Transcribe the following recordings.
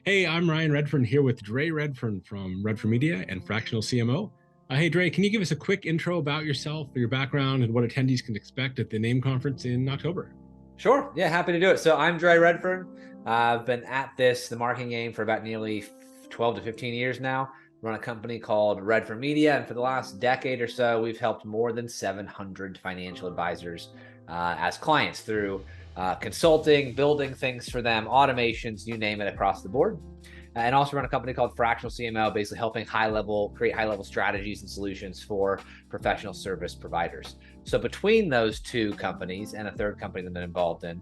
Hey, I'm Ryan Redfern here with Draye Redfern from Redfern Media and Fractional CMO. Hey, Draye, can you give us a quick intro about yourself, your background, and what attendees can expect at the NAME conference in October? Sure. Yeah, happy to do it. So I'm Draye Redfern. I've been at the marketing game for about nearly 12 to 15 years now. Run a company called Redfern Media. And for the last decade or so, we've helped more than 700 financial advisors as clients through consulting, building things for them, automations, you name it, across the board. And also run a company called Fractional CMO, basically helping create high level strategies and solutions for professional service providers. So between those two companies and a third company that I've been involved in,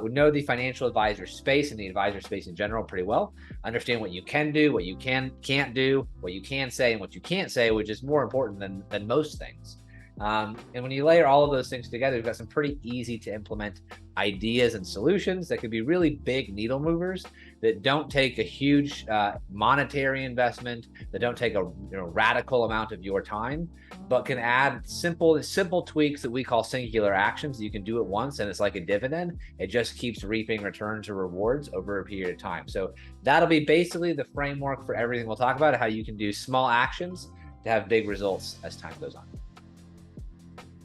we know the financial advisor space and the advisor space in general pretty well. Understand what you can do, what you can't do, what you can say, and what you can't say, which is more important than most things. And when you layer all of those things together, we've got some pretty easy to implement ideas and solutions that could be really big needle movers that don't take a huge monetary investment, that don't take a radical amount of your time, but can add simple tweaks that we call singular actions. You can do it once and it's like a dividend. It just keeps reaping returns or rewards over a period of time. So that'll be basically the framework for everything we'll talk about, how you can do small actions to have big results as time goes on.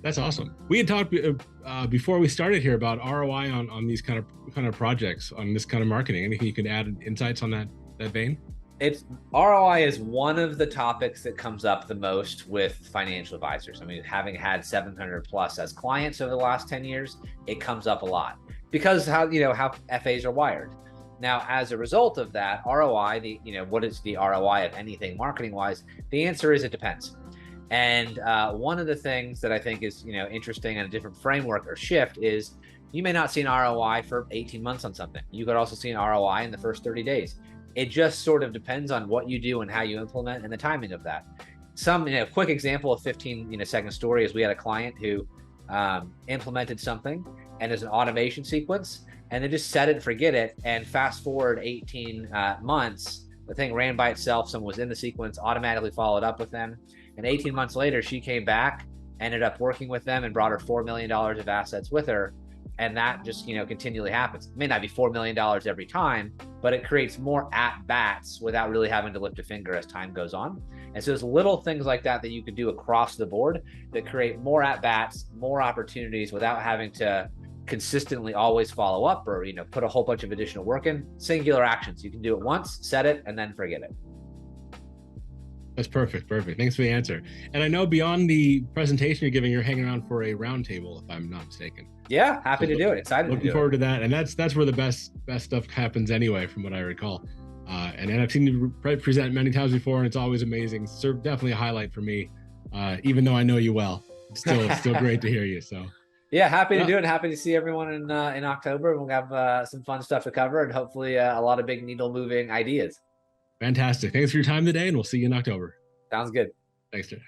That's awesome. We had talked before we started here about ROI on these kind of projects, on this kind of marketing. Anything you could add insights on that vein? It's ROI is one of the topics that comes up the most with financial advisors. I mean, having had 700 plus as clients over the last 10 years, it comes up a lot because how FAs are wired. Now, as a result of that, ROI, what is the ROI of anything marketing wise? The answer is it depends. And one of the things that I think is interesting and a different framework or shift is you may not see an ROI for 18 months on something. You could also see an ROI in the first 30 days. It just sort of depends on what you do and how you implement and the timing of that. Some quick example of 15 second story is we had a client who implemented something and there's an automation sequence and they just set it and forget it. And fast forward 18 months, the thing ran by itself. Someone was in the sequence, automatically followed up with them. And 18 months later, she came back, ended up working with them and brought her $4 million of assets with her. And that just, continually happens. It may not be $4 million every time, but it creates more at-bats without really having to lift a finger as time goes on. And so there's little things like that you can do across the board that create more at-bats, more opportunities without having to consistently always follow up or, put a whole bunch of additional work in. Singular actions. You can do it once, set it, and then forget it. That's perfect. Thanks for the answer. And I know beyond the presentation you're giving, you're hanging around for a roundtable, if I'm not mistaken. Yeah, happy to do it. Excited. Looking forward to that. And that's where the best stuff happens anyway, from what I recall. And I've seen you present many times before, and it's always amazing. So definitely a highlight for me, even though I know you well. It's still great to hear you. So yeah, happy to do it. Happy to see everyone in October. We'll have some fun stuff to cover and hopefully a lot of big needle moving ideas. Fantastic. Thanks for your time today, and we'll see you in October. Sounds good. Thanks, Jeff.